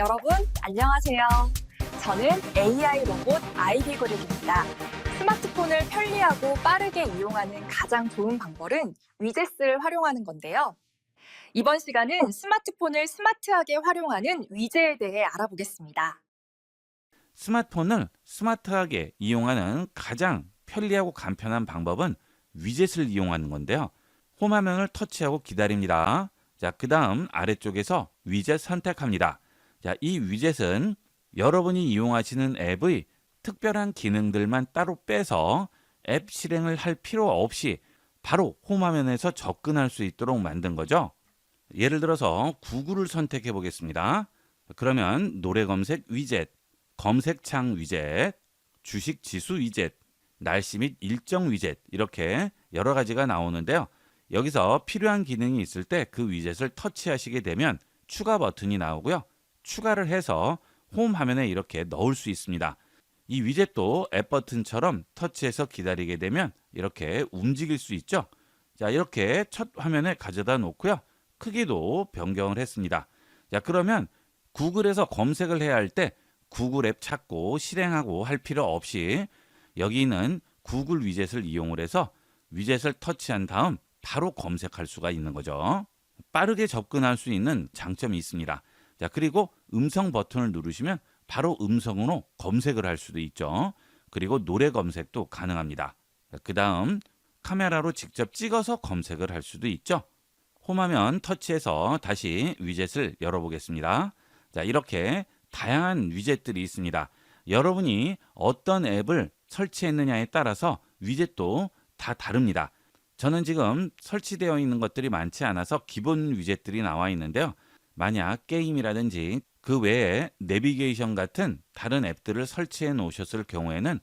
여러분, 안녕하세요. 저는 AI 로봇 아이비그룹입니다. 스마트폰을 편리하고 빠르게 이용하는 가장 좋은 방법은 위젯을 활용하는 건데요. 이번 시간은 스마트폰을 스마트하게 활용하는 위젯에 대해 알아보겠습니다. 스마트폰을 스마트하게 이용하는 가장 편리하고 간편한 방법은 위젯을 이용하는 건데요. 홈화면을 터치하고 기다립니다. 자, 그 다음 아래쪽에서 위젯 선택합니다. 자, 이 위젯은 여러분이 이용하시는 앱의 특별한 기능들만 따로 빼서 앱 실행을 할 필요 없이 바로 홈화면에서 접근할 수 있도록 만든 거죠. 예를 들어서 구글을 선택해 보겠습니다. 그러면 노래 검색 위젯, 검색창 위젯, 주식 지수 위젯, 날씨 및 일정 위젯 이렇게 여러 가지가 나오는데요. 여기서 필요한 기능이 있을 때 그 위젯을 터치하시게 되면 추가 버튼이 나오고요. 추가를 해서 홈 화면에 이렇게 넣을 수 있습니다. 이 위젯도 앱 버튼처럼 터치해서 기다리게 되면 이렇게 움직일 수 있죠. 자, 이렇게 첫 화면에 가져다 놓고요. 크기도 변경을 했습니다. 자, 그러면 구글에서 검색을 해야 할 때 구글 앱 찾고 실행하고 할 필요 없이 여기 있는 구글 위젯을 이용을 해서 위젯을 터치한 다음 바로 검색할 수가 있는 거죠. 빠르게 접근할 수 있는 장점이 있습니다. 자, 그리고 음성 버튼을 누르시면 바로 음성으로 검색을 할 수도 있죠. 그리고 노래 검색도 가능합니다. 그 다음 카메라로 직접 찍어서 검색을 할 수도 있죠. 홈화면 터치해서 다시 위젯을 열어보겠습니다. 자, 이렇게 다양한 위젯들이 있습니다. 여러분이 어떤 앱을 설치했느냐에 따라서 위젯도 다 다릅니다. 저는 지금 설치되어 있는 것들이 많지 않아서 기본 위젯들이 나와 있는데요. 만약 게임이라든지 그 외에 내비게이션 같은 다른 앱들을 설치해 놓으셨을 경우에는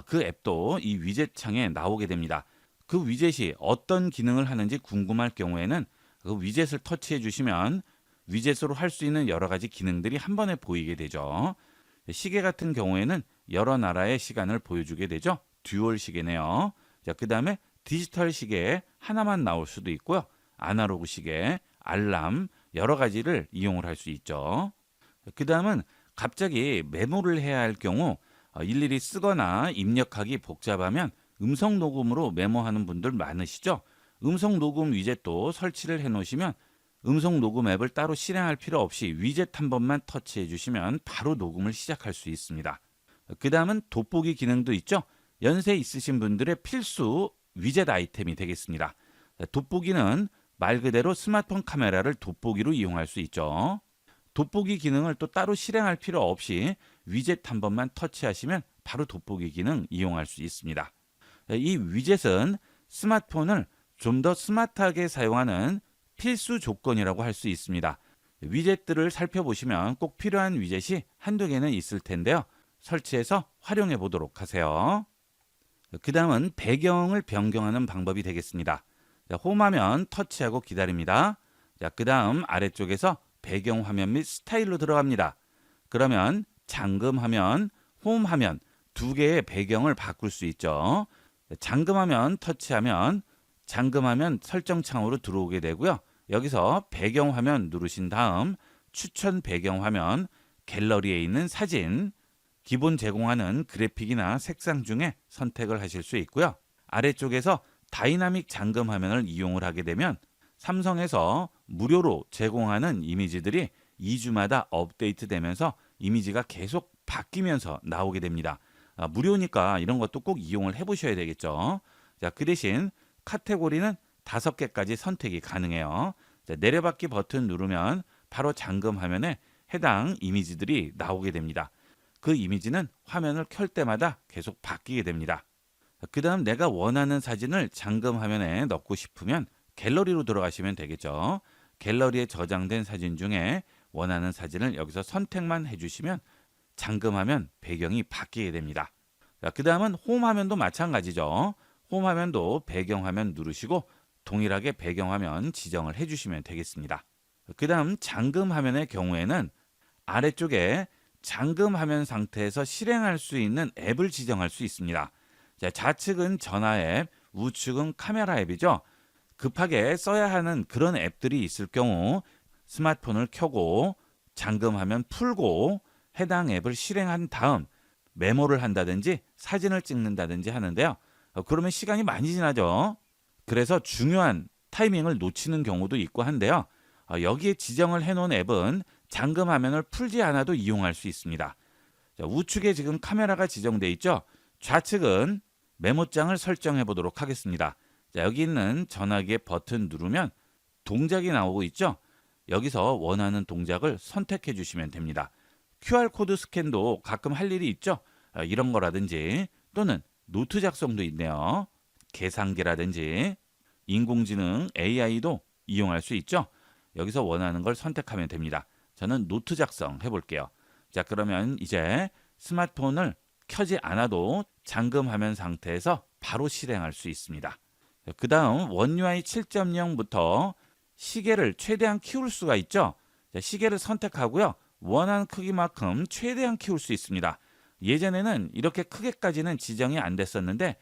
그 앱도 이 위젯 창에 나오게 됩니다. 그 위젯이 어떤 기능을 하는지 궁금할 경우에는 그 위젯을 터치해 주시면 위젯으로 할 수 있는 여러 가지 기능들이 한 번에 보이게 되죠. 시계 같은 경우에는 여러 나라의 시간을 보여주게 되죠. 듀얼 시계네요. 자, 그 다음에 디지털 시계에 하나만 나올 수도 있고요. 아날로그 시계, 알람 여러 가지를 이용을 할 수 있죠. 그 다음은 갑자기 메모를 해야 할 경우 일일이 쓰거나 입력하기 복잡하면 음성 녹음으로 메모하는 분들 많으시죠. 음성 녹음 위젯도 설치를 해 놓으시면 음성 녹음 앱을 따로 실행할 필요 없이 위젯 한 번만 터치해 주시면 바로 녹음을 시작할 수 있습니다. 그 다음은 돋보기 기능도 있죠. 연세 있으신 분들의 필수 위젯 아이템이 되겠습니다. 돋보기는 말 그대로 스마트폰 카메라를 돋보기로 이용할 수 있죠. 돋보기 기능을 또 따로 실행할 필요 없이 위젯 한 번만 터치하시면 바로 돋보기 기능 이용할 수 있습니다. 이 위젯은 스마트폰을 좀 더 스마트하게 사용하는 필수 조건이라고 할 수 있습니다. 위젯들을 살펴보시면 꼭 필요한 위젯이 한두 개는 있을 텐데요. 설치해서 활용해 보도록 하세요. 그 다음은 배경을 변경하는 방법이 되겠습니다. 자, 홈화면 터치하고 기다립니다. 자, 그 다음 아래쪽에서 배경 화면 및 스타일로 들어갑니다. 그러면 잠금화면, 홈화면 두 개의 배경을 바꿀 수 있죠. 잠금화면 터치하면 잠금화면 설정창으로 들어오게 되고요. 여기서 배경화면 누르신 다음 추천 배경화면, 갤러리에 있는 사진, 기본 제공하는 그래픽이나 색상 중에 선택을 하실 수 있고요. 아래쪽에서 다이나믹 잠금 화면을 이용을 하게 되면 삼성에서 무료로 제공하는 이미지들이 2주마다 업데이트 되면서 이미지가 계속 바뀌면서 나오게 됩니다. 무료니까 이런 것도 꼭 이용을 해보셔야 되겠죠. 자, 그 대신 카테고리는 5개까지 선택이 가능해요. 자, 내려받기 버튼 누르면 바로 잠금 화면에 해당 이미지들이 나오게 됩니다. 그 이미지는 화면을 켤 때마다 계속 바뀌게 됩니다. 그 다음 내가 원하는 사진을 잠금 화면에 넣고 싶으면 갤러리로 들어가시면 되겠죠. 갤러리에 저장된 사진 중에 원하는 사진을 여기서 선택만 해주시면 잠금하면 배경이 바뀌게 됩니다. 그 다음은 홈 화면도 마찬가지죠. 홈 화면도 배경 화면 누르시고 동일하게 배경 화면 지정을 해주시면 되겠습니다. 그 다음 잠금 화면의 경우에는 아래쪽에 잠금 화면 상태에서 실행할 수 있는 앱을 지정할 수 있습니다. 자, 좌측은 전화 앱, 우측은 카메라 앱이죠. 급하게 써야 하는 그런 앱들이 있을 경우 스마트폰을 켜고 잠금하면 풀고 해당 앱을 실행한 다음 메모를 한다든지 사진을 찍는다든지 하는데요. 그러면 시간이 많이 지나죠. 그래서 중요한 타이밍을 놓치는 경우도 있고 한데요. 여기에 지정을 해놓은 앱은 잠금 화면을 풀지 않아도 이용할 수 있습니다. 자, 우측에 지금 카메라가 지정돼 있죠. 좌측은 메모장을 설정해 보도록 하겠습니다. 자, 여기 있는 전화기의 버튼 누르면 동작이 나오고 있죠. 여기서 원하는 동작을 선택해 주시면 됩니다. QR코드 스캔도 가끔 할 일이 있죠. 이런 거라든지 또는 노트 작성도 있네요. 계산기라든지 인공지능 AI도 이용할 수 있죠. 여기서 원하는 걸 선택하면 됩니다. 저는 노트 작성 해볼게요. 자, 그러면 이제 스마트폰을 켜지 않아도 잠금 화면 상태에서 바로 실행할 수 있습니다. 그 다음 원UI 7.0부터 시계를 최대한 키울 수가 있죠. 자, 시계를 선택하고요. 원하는 크기만큼 최대한 키울 수 있습니다. 예전에는 이렇게 크게까지는 지정이 안 됐었는데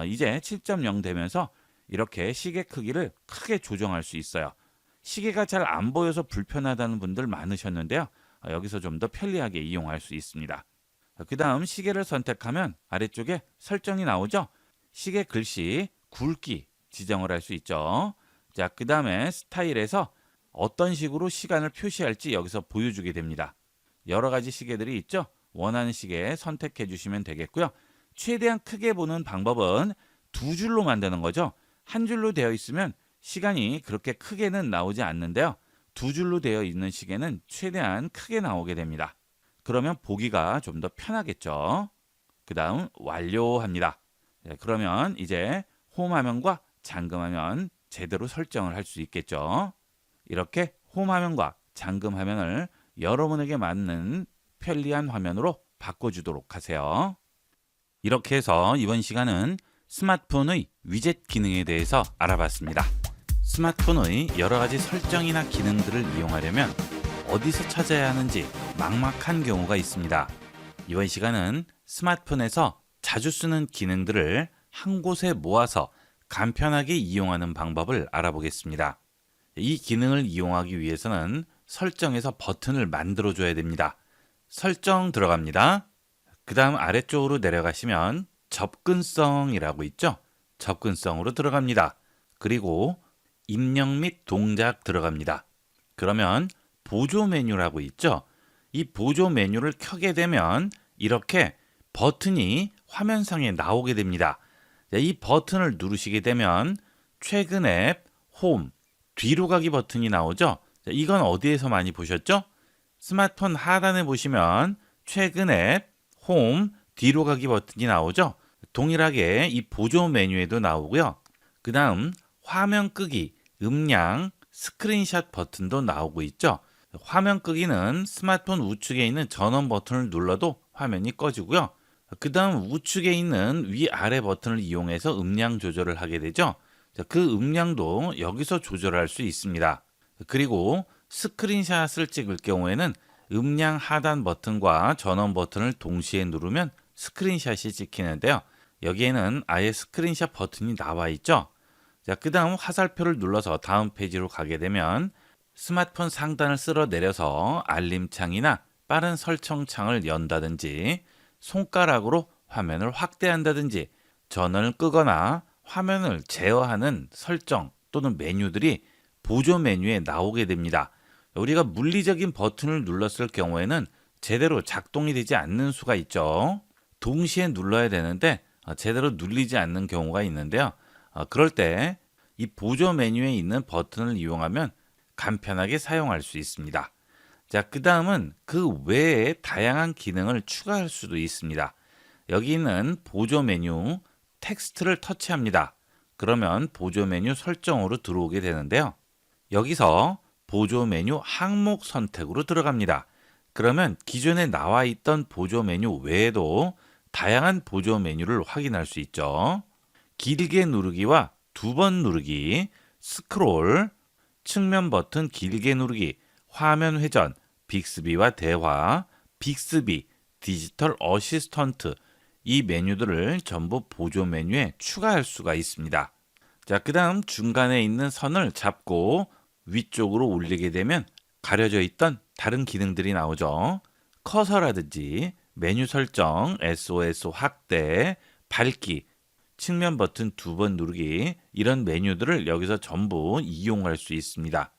이제 7.0 되면서 이렇게 시계 크기를 크게 조정할 수 있어요. 시계가 잘 안 보여서 불편하다는 분들 많으셨는데요. 여기서 좀 더 편리하게 이용할 수 있습니다. 그 다음 시계를 선택하면 아래쪽에 설정이 나오죠. 시계 글씨, 굵기 지정을 할 수 있죠. 자, 그 다음에 스타일에서 어떤 식으로 시간을 표시할지 여기서 보여주게 됩니다. 여러 가지 시계들이 있죠. 원하는 시계 선택해 주시면 되겠고요. 최대한 크게 보는 방법은 두 줄로 만드는 거죠. 한 줄로 되어 있으면 시간이 그렇게 크게는 나오지 않는데요. 두 줄로 되어 있는 시계는 최대한 크게 나오게 됩니다. 그러면 보기가 좀 더 편하겠죠. 그 다음 완료합니다. 네, 그러면 이제 홈 화면과 잠금 화면 제대로 설정을 할 수 있겠죠. 이렇게 홈 화면과 잠금 화면을 여러분에게 맞는 편리한 화면으로 바꿔주도록 하세요. 이렇게 해서 이번 시간은 스마트폰의 위젯 기능에 대해서 알아봤습니다. 스마트폰의 여러 가지 설정이나 기능들을 이용하려면 어디서 찾아야 하는지 막막한 경우가 있습니다. 이번 시간은 스마트폰에서 자주 쓰는 기능들을 한 곳에 모아서 간편하게 이용하는 방법을 알아보겠습니다. 이 기능을 이용하기 위해서는 설정에서 버튼을 만들어 줘야 됩니다. 설정 들어갑니다. 그 다음 아래쪽으로 내려가시면 접근성이라고 있죠. 접근성으로 들어갑니다. 그리고 입력 및 동작 들어갑니다. 그러면 보조 메뉴라고 있죠. 이 보조 메뉴를 켜게 되면 이렇게 버튼이 화면상에 나오게 됩니다. 이 버튼을 누르시게 되면 최근 앱, 홈, 뒤로 가기 버튼이 나오죠. 이건 어디에서 많이 보셨죠? 스마트폰 하단에 보시면 최근 앱, 홈, 뒤로 가기 버튼이 나오죠. 동일하게 이 보조 메뉴에도 나오고요. 그 다음 화면 끄기, 음량, 스크린샷 버튼도 나오고 있죠. 화면 끄기는 스마트폰 우측에 있는 전원 버튼을 눌러도 화면이 꺼지고요. 그 다음 우측에 있는 위아래 버튼을 이용해서 음량 조절을 하게 되죠. 그 음량도 여기서 조절할 수 있습니다. 그리고 스크린샷을 찍을 경우에는 음량 하단 버튼과 전원 버튼을 동시에 누르면 스크린샷이 찍히는데요. 여기에는 아예 스크린샷 버튼이 나와 있죠. 자, 그 다음 화살표를 눌러서 다음 페이지로 가게 되면 스마트폰 상단을 쓸어 내려서 알림창이나 빠른 설정창을 연다든지 손가락으로 화면을 확대한다든지 전원을 끄거나 화면을 제어하는 설정 또는 메뉴들이 보조 메뉴에 나오게 됩니다. 우리가 물리적인 버튼을 눌렀을 경우에는 제대로 작동이 되지 않는 수가 있죠. 동시에 눌러야 되는데 제대로 눌리지 않는 경우가 있는데요. 그럴 때 이 보조 메뉴에 있는 버튼을 이용하면 간편하게 사용할 수 있습니다. 자, 그 다음은 그 외에 다양한 기능을 추가할 수도 있습니다. 여기 있는 보조 메뉴 텍스트를 터치합니다. 그러면 보조 메뉴 설정으로 들어오게 되는데요. 여기서 보조 메뉴 항목 선택으로 들어갑니다. 그러면 기존에 나와 있던 보조 메뉴 외에도 다양한 보조 메뉴를 확인할 수 있죠. 길게 누르기와 두 번 누르기, 스크롤, 측면 버튼 길게 누르기, 화면 회전, 빅스비와 대화, 빅스비, 디지털 어시스턴트 이 메뉴들을 전부 보조 메뉴에 추가할 수가 있습니다. 자, 그 다음 중간에 있는 선을 잡고 위쪽으로 올리게 되면 가려져 있던 다른 기능들이 나오죠. 커서라든지 메뉴 설정, SOS 확대, 밝기, 측면 버튼 2번 누르기 이런 메뉴들을 여기서 전부 이용할 수 있습니다.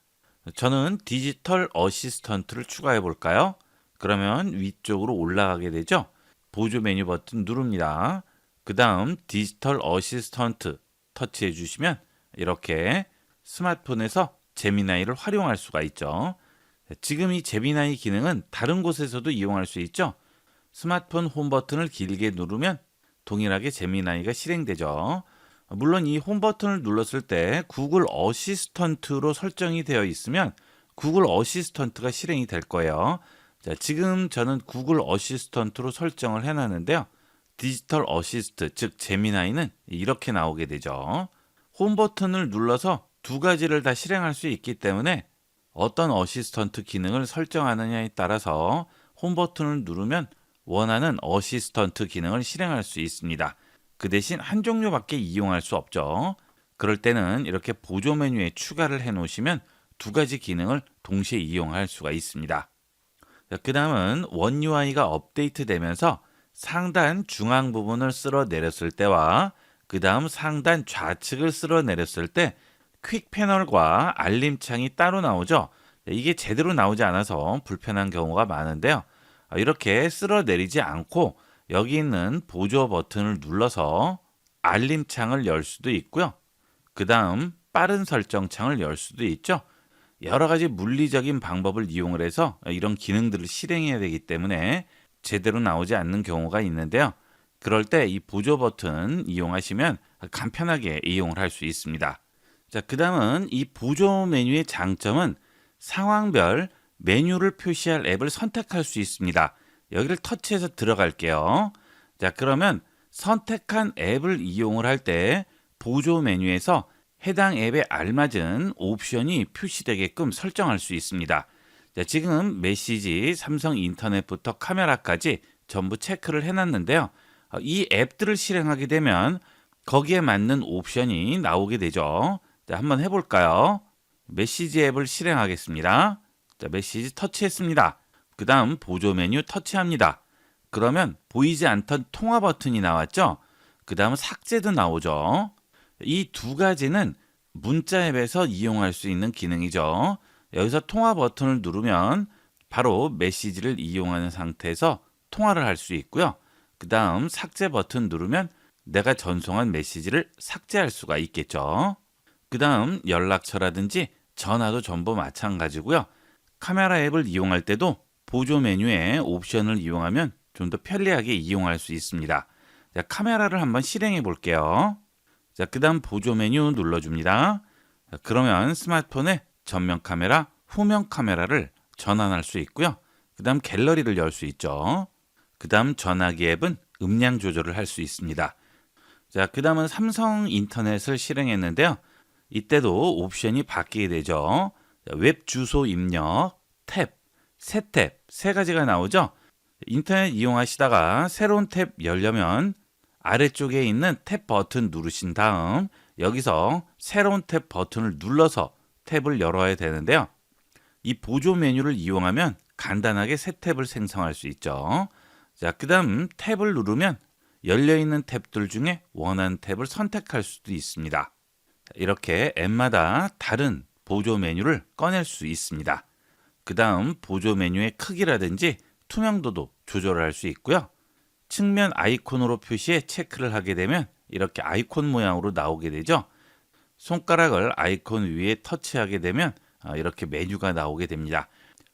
저는 디지털 어시스턴트를 추가해 볼까요? 그러면 위쪽으로 올라가게 되죠. 보조 메뉴 버튼 누릅니다. 그 다음 디지털 어시스턴트 터치해 주시면 이렇게 스마트폰에서 제미나이를 활용할 수가 있죠. 지금 이 제미나이 기능은 다른 곳에서도 이용할 수 있죠. 스마트폰 홈 버튼을 길게 누르면 동일하게 제미나이가 실행되죠. 물론 이 홈 버튼을 눌렀을 때 구글 어시스턴트로 설정이 되어 있으면 구글 어시스턴트가 실행이 될 거예요. 자, 지금 저는 구글 어시스턴트로 설정을 해놨는데요. 디지털 어시스트, 즉 제미나이는 이렇게 나오게 되죠. 홈 버튼을 눌러서 두 가지를 다 실행할 수 있기 때문에 어떤 어시스턴트 기능을 설정하느냐에 따라서 홈 버튼을 누르면 원하는 어시스턴트 기능을 실행할 수 있습니다. 그 대신 한 종류밖에 이용할 수 없죠. 그럴 때는 이렇게 보조 메뉴에 추가를 해 놓으시면 두 가지 기능을 동시에 이용할 수가 있습니다. 그 다음은 원 UI가 업데이트 되면서 상단 중앙 부분을 쓸어 내렸을 때와 그 다음 상단 좌측을 쓸어 내렸을 때 퀵 패널과 알림창이 따로 나오죠. 이게 제대로 나오지 않아서 불편한 경우가 많은데요. 이렇게 쓸어 내리지 않고 여기 있는 보조 버튼을 눌러서 알림창을 열 수도 있고요. 그 다음 빠른 설정 창을 열 수도 있죠. 여러 가지 물리적인 방법을 이용을 해서 이런 기능들을 실행해야 되기 때문에 제대로 나오지 않는 경우가 있는데요. 그럴 때 이 보조 버튼 이용하시면 간편하게 이용을 할 수 있습니다. 자, 그 다음은 이 보조 메뉴의 장점은 상황별 메뉴를 표시할 앱을 선택할 수 있습니다. 여기를 터치해서 들어갈게요. 자, 그러면 선택한 앱을 이용을 할 때 보조 메뉴에서 해당 앱에 알맞은 옵션이 표시되게끔 설정할 수 있습니다. 자, 지금 메시지, 삼성 인터넷부터 카메라까지 전부 체크를 해놨는데요. 이 앱들을 실행하게 되면 거기에 맞는 옵션이 나오게 되죠. 자, 한번 해볼까요? 메시지 앱을 실행하겠습니다. 자, 메시지 터치했습니다. 그 다음 보조 메뉴 터치합니다. 그러면 보이지 않던 통화 버튼이 나왔죠? 그 다음 삭제도 나오죠. 이 두 가지는 문자 앱에서 이용할 수 있는 기능이죠. 여기서 통화 버튼을 누르면 바로 메시지를 이용하는 상태에서 통화를 할 수 있고요. 그 다음 삭제 버튼 누르면 내가 전송한 메시지를 삭제할 수가 있겠죠. 그 다음 연락처라든지 전화도 전부 마찬가지고요. 카메라 앱을 이용할 때도 보조 메뉴의 옵션을 이용하면 좀 더 편리하게 이용할 수 있습니다. 자, 카메라를 한번 실행해 볼게요. 자, 그 다음 보조 메뉴 눌러줍니다. 자, 그러면 스마트폰에 전면 카메라, 후면 카메라를 전환할 수 있고요. 그 다음 갤러리를 열 수 있죠. 그 다음 전화기 앱은 음량 조절을 할 수 있습니다. 자, 그 다음은 삼성 인터넷을 실행했는데요. 이때도 옵션이 바뀌게 되죠. 자, 웹 주소 입력, 탭, 새 탭, 세 가지가 나오죠. 인터넷 이용하시다가 새로운 탭 열려면 아래쪽에 있는 탭 버튼 누르신 다음 여기서 새로운 탭 버튼을 눌러서 탭을 열어야 되는데요. 이 보조 메뉴를 이용하면 간단하게 새 탭을 생성할 수 있죠. 자, 그 다음 탭을 누르면 열려있는 탭들 중에 원하는 탭을 선택할 수도 있습니다. 이렇게 앱마다 다른 보조 메뉴를 꺼낼 수 있습니다. 그 다음 보조 메뉴의 크기라든지 투명도도 조절을 할 수 있고요. 측면 아이콘으로 표시해 체크를 하게 되면 이렇게 아이콘 모양으로 나오게 되죠. 손가락을 아이콘 위에 터치하게 되면 이렇게 메뉴가 나오게 됩니다.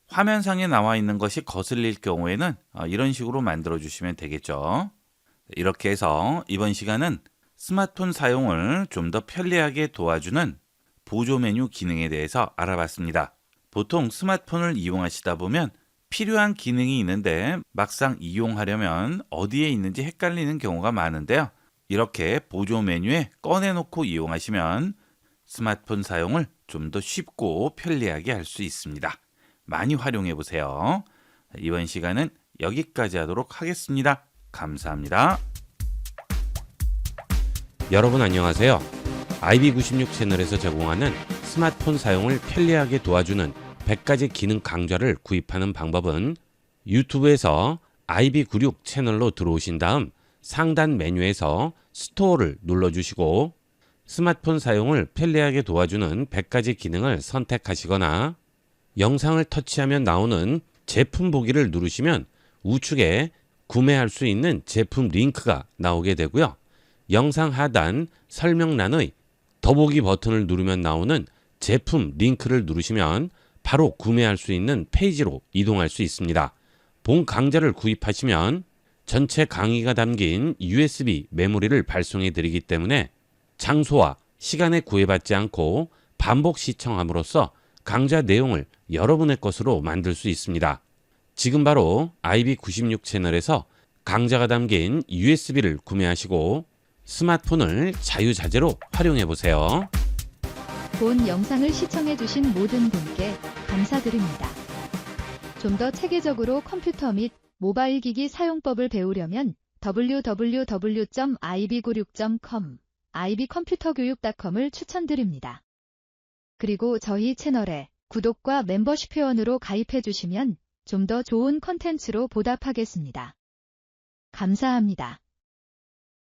화면상에 나와 있는 것이 거슬릴 경우에는 이런 식으로 만들어 주시면 되겠죠. 이렇게 해서 이번 시간은 스마트폰 사용을 좀 더 편리하게 도와주는 보조 메뉴 기능에 대해서 알아봤습니다. 보통 스마트폰을 이용하시다 보면 필요한 기능이 있는데 막상 이용하려면 어디에 있는지 헷갈리는 경우가 많은데요. 이렇게 보조 메뉴에 꺼내놓고 이용하시면 스마트폰 사용을 좀 더 쉽고 편리하게 할 수 있습니다. 많이 활용해 보세요. 이번 시간은 여기까지 하도록 하겠습니다. 감사합니다. 여러분 안녕하세요. IB96 채널에서 제공하는 스마트폰 사용을 편리하게 도와주는 100가지 기능 강좌를 구입하는 방법은 유튜브에서 IB96 채널로 들어오신 다음 상단 메뉴에서 스토어를 눌러주시고 스마트폰 사용을 편리하게 도와주는 100가지 기능을 선택하시거나 영상을 터치하면 나오는 제품 보기를 누르시면 우측에 구매할 수 있는 제품 링크가 나오게 되고요. 영상 하단 설명란의 더보기 버튼을 누르면 나오는 제품 링크를 누르시면 바로 구매할 수 있는 페이지로 이동할 수 있습니다. 본 강좌를 구입하시면 전체 강의가 담긴 USB 메모리를 발송해 드리기 때문에 장소와 시간에 구애받지 않고 반복 시청함으로써 강좌 내용을 여러분의 것으로 만들 수 있습니다. 지금 바로 IB96 채널에서 강좌가 담긴 USB를 구매하시고 스마트폰을 자유자재로 활용해 보세요. 본 영상을 시청해주신 모든 분께 감사드립니다. 좀 더 체계적으로 컴퓨터 및 모바일 기기 사용법을 배우려면 www.ib96.com, ibcomputer교육.com을 추천드립니다. 그리고 저희 채널에 구독과 멤버십 회원으로 가입해주시면 좀 더 좋은 콘텐츠로 보답하겠습니다. 감사합니다.